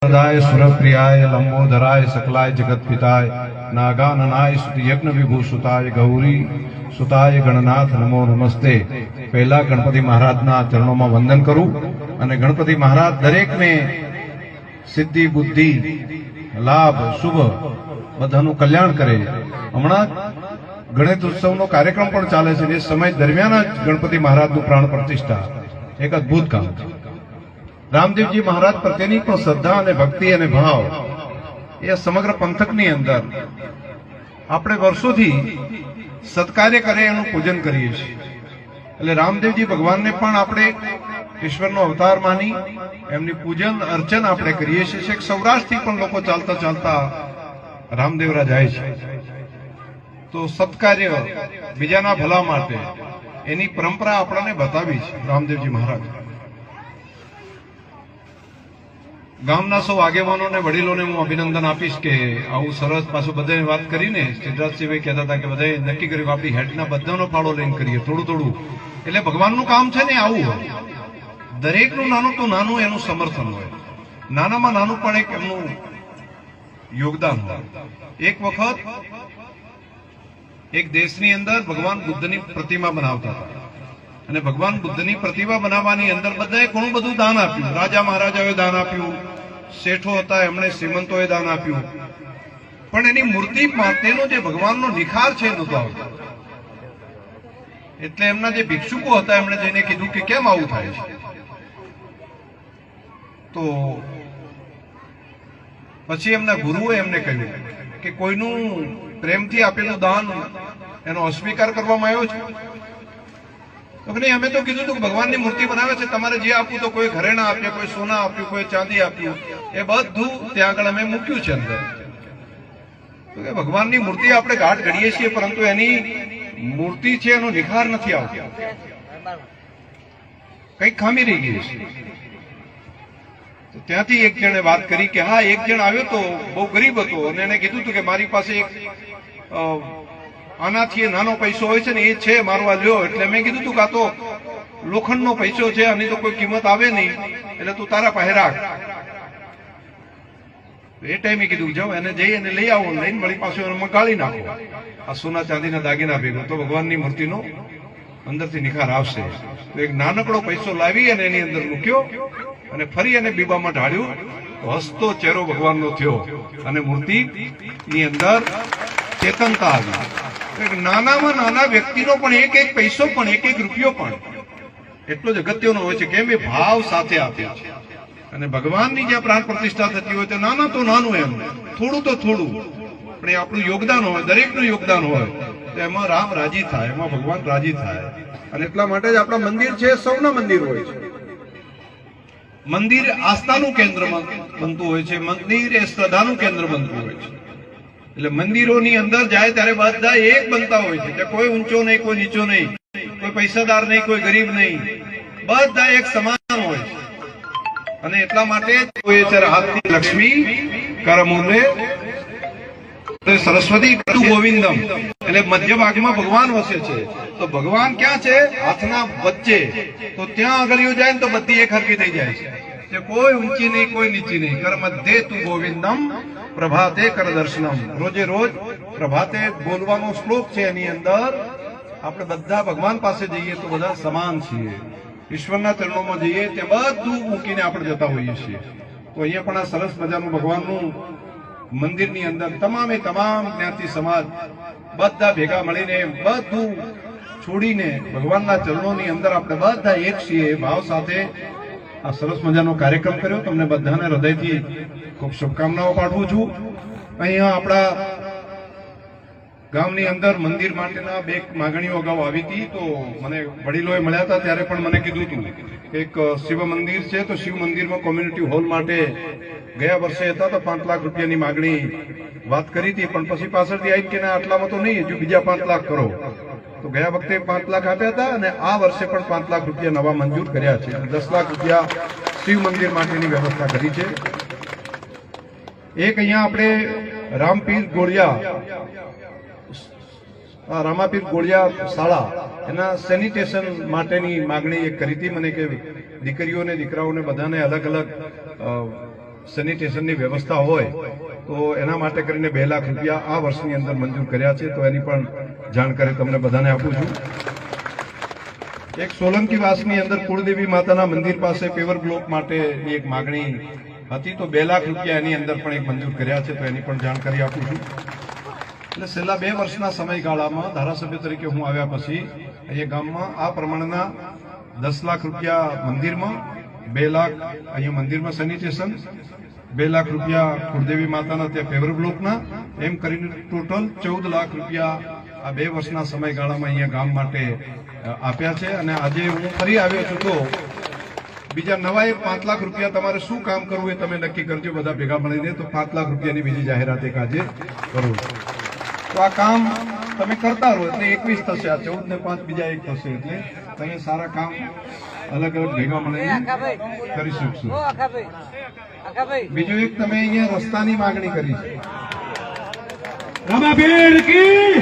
वरदाय सुरप्रियाय लंबोदराय सकलाय जगत पिताय नागाननाय स्तुति यज्ञ विभूषुताय गौरी सुताय गणनाथ नमो नमस्ते। पहला गणपति महाराजना चरणों में वंदन करूं અને ગણપતિ મહારાજ દરેકને સિદ્ધિ બુદ્ધિ લાભ શુભ બધાનું કલ્યાણ કરે। હમણાં ગણેશ ઉત્સવનો કાર્યક્રમ પણ ચાલે છે, એ સમય દરમિયાન જ ગણપતિ મહારાજનું પ્રાણ પ્રતિષ્ઠા એક અદભુત કામ છે। રામદેવજી મહારાજ પ્રત્યેની પણ શ્રદ્ધા અને ભક્તિ અને ભાવ એ સમગ્ર પંથકની અંદર આપણે વર્ષોથી સત્કાર્ય કરે એનું પૂજન કરીએ છીએ। એટલે રામદેવજી ભગવાનને પણ આપણે ઈશ્વરનો અવતાર માની એમની પૂજન અર્ચન આપણે કરીએ છીએ। સૌરાષ્ટ્રથી પણ લોકો ચાલતા ચાલતા રામદેવરા જાય છે, તો સત્કાર્ય બીજાના ભલા માટે એની પરંપરા આપણને બતાવી છે રામદેવજી મહારાજ। ગામના સૌ આગેવાનો અને વડીલોને હું અભિનંદન આપીશ કે આવું સરસ પાછું બધાને વાત કરીને સિદ્ધરાજસિંહભાઈ કહેતા હતા કે બધાએ નક્કી કર્યું કે આપણી હેડના બધાનો ફાળો લઈને કરીએ થોડું થોડું। એટલે ભગવાનનું કામ છે ને આવું હોય, દરેકનું નાનું તો નાનું એનું સમર્થન હોય, નાનામાં નાનું પણ એક એમનું યોગદાન હોય। એક વખત એક દેશની અંદર ભગવાન બુદ્ધની પ્રતિમા બનાવતા હતા અને ભગવાન બુદ્ધની પ્રતિમા બનાવવાની અંદર બધાએ ઘણું બધું દાન આપ્યું। રાજા મહારાજાઓએ દાન આપ્યું, શેઠો હતા એમણે શ્રીમંતોએ દાન આપ્યું, પણ એની મૂર્તિ માટેનો જે ભગવાનનો નિખાર છે નહોતો આવતો। એટલે એમના જે ભિક્ષુકો હતા એમણે જઈને કીધું કે કેમ આવું થાય છે? તો પછી એમના ગુરુએ એમને કહ્યું કે કોઈનું પ્રેમથી આપેલું દાન એનો અસ્વીકાર કરવામાં આવ્યો છે? તો નહીં, અમે તો કીધું હતું કે ભગવાનની મૂર્તિ બનાવે છે, તમારે જે આપવું તો કોઈ ઘરેણા આપ્યા, કોઈ સોના આપ્યું, કોઈ ચાંદી આપ્યું, એ બધું ત્યાં આગળ અમે મૂક્યું છે અંદર। તો કે ભગવાનની મૂર્તિ આપણે ઘાટ ઘડીએ છીએ, પરંતુ એની મૂર્તિ છે એનો નિખાર નથી આવતો, કઈક ખામી રહી ગઈ છે। તો ત્યાંથી એક જણે વાત કરી કે હા, એક જણ આવ્યો તો બહુ ગરીબ હતો અને એને કીધું હતું કે મારી પાસે એક આનાથી નાનો પૈસો હોય છે ને એ છે, મારો આ લ્યો। એટલે મેં કીધું તું કે આ તો લોખંડનો પૈસો છે, આની તો કોઈ કિંમત આવે નહીં, એટલે તું તારા પાસે રાખ। એ ટાઈમે કીધું જાઓ એને જઈ અને લઈ આવો, લઈને વળી પાછું એને ગાળી નાખો આ સોના ચાંદીના દાગીના ભેગું, તો ભગવાનની મૂર્તિનો અંદરથી નિખાર આવશે। તો એક નાનકડો પૈસો લાવી અને એની અંદર મૂક્યો અને ફરી એને બીબામાં ઢાળ્યું, તો હસતો ચહેરો ભગવાનનો થયો અને મૂર્તિની અંદર ચેતનતા આવી। નાનામાં નાના વ્યક્તિનો પણ એક એક પૈસો પણ એક એક રૂપિયો પણ એટલો જ અગત્યનો હોય છે કેમ એ ભાવ સાથે આપે છે। અને ભગવાનની જે પ્રાણ પ્રતિષ્ઠા થતી હોય તો નાના તો નાનું, એમ થોડું તો થોડું, પણ એ આપણું યોગદાન હોય, દરેકનું યોગદાન હોય તો એમાં રામ રાજી થાય, એમાં ભગવાન રાજી થાય। અને એટલા માટે જ આપણા મંદિર છે સૌના મંદિર હોય છે। મંદિર આસ્થાનું કેન્દ્ર બનતું હોય છે, મંદિર એ શ્રદ્ધાનું કેન્દ્ર બનતું હોય છે। એટલે મંદિરોની અંદર જાય ત્યારે બધા એક બનતા હોય છે, કોઈ ઊંચો નહીં, કોઈ નીચો નહીં, કોઈ પૈસાદાર નહીં, કોઈ ગરીબ નહીં, બધા એક સમાન હોય છે। અને એટલા માટે હાથની લક્ષ્મી કરમૂલે સરસ્વતી ગોવિંદમ, એટલે મધ્ય ભાગમાં ભગવાન વસે છે। તો ભગવાન ક્યાં છે? હાથના વચ્ચે। તો ત્યાં આગળ જાય ને તો બધી એક હરકી થઈ જાય છે, કોઈ ઊંચી નહીં, કોઈ નીચી નહીં। કર મધ્યે તું ગોવિંદમ પ્રભાતે કર દર્શનમ, રોજે રોજ પ્રભાતે બોલવાનો શ્લોક છે, એની અંદર આપણે બધા ભગવાન પાસે જઈએ તો બધા સમાન છીએ, ઈશ્વરના ચરણોમાં જઈએ તે બધું મૂકીને આપણે જતા હોઈએ છીએ। તો અહીંયા પણ આ સરસ મજાનું ભગવાનનું મંદિરની અંદર તમામે તમામ જ્ઞાતિ સમાજ બધા ભેગા મળીને બધું છોડીને ભગવાનના ચરણોની અંદર આપણે બધા એક છીએ એ ભાવ સાથે આ સરસ મજાનો કાર્યક્રમ કર્યો। તમને બધાને હૃદયથી ખૂબ શુભકામનાઓ પાઠવું છું। અહીંયા આપણા ગામની અંદર મંદિર માટેના બે માંગણીઓ અગાઉ આવી હતી, તો મને વડીલોએ મળ્યા હતા ત્યારે પણ મને કીધું હતું કે એક શિવ મંદિર છે, તો શિવ મંદિરમાં કોમ્યુનિટી હોલ માટે ગયા વર્ષે હતા તો 5 લાખ રૂપિયાની માંગણી વાત કરી હતી, પણ પછી પાછળથી આવી કે ના આટલામાં તો નહીં, હજુ બીજા 5 લાખ કરો। તો ગયા વખતે 5 લાખ આપ્યા હતા અને આ વર્ષે પણ 5 લાખ રૂપિયા નવા મંજૂર કર્યા છે, 10 લાખ રૂપિયા શિવ મંદિર માટેની વ્યવસ્થા કરી છે। એક અહીંયા આપણે રામપીર ગોળિયા રામાપીર ગોળિયા શાળા એના સેનિટેશન માટેની માંગણી એક કરી હતી મને કે દીકરીઓને દીકરાઓને બધાને અલગ અલગ સેનિટેશનની વ્યવસ્થા હોય તો એના માટે કરીને 2 લાખ રૂપિયા આ વર્ષની અંદર મંજૂર કર્યા છે. તો એની પણ જાણકારી તમને બધાને આપું છું. એક સોલંકી વાસની અંદર કુળદેવી માતાના મંદિર પાસે પેવર બ્લોક માટેની એક માગણી હતી, તો 2 લાખ રૂપિયા એની અંદર પણ એક મંજૂર કર્યા છે. તો એની પણ જાણકારી આપું છું. એટલે છેલ્લા 2 વર્ષના સમયગાળામાં ધારાસભ્ય તરીકે હું આવ્યા પછી અહીંયા ગામમાં આ પ્રમાણેના 10 લાખ રૂપિયા મંદિરમાં, 2 લાખ અહીંયા મંદિરમાં સેનિટેશન, 2 લાખ રૂપિયા કુળદેવી માતાના ત્યાં પેવર બ્લોકના, એમ કરીને ટોટલ 14 લાખ રૂપિયા આ 2 વર્ષના સમયગાળામાં અહીંયા ગામ માટે આપ્યા છે. અને આજે હું ફરી આવ્યો છું તો બીજા નવા 5 લાખ રૂપિયા તમારે શું કામ કરવું એ તમે નક્કી કરજો બધા ભેગા મળીને. તો 5 લાખ રૂપિયાની બીજી જાહેરાત એક આજે કરું છું. તો આ કામ તમે કરતા રહો એટલે 21 થશે, આ 14 ને 5 બીજા 1 થશે, એટલે તમે સારા કામ અલગ અલગ ભેગા મળીને કરી શકશો. બીજું એક તમે અહીંયા રસ્તાની માગણી કરી છે. રામાપીર કી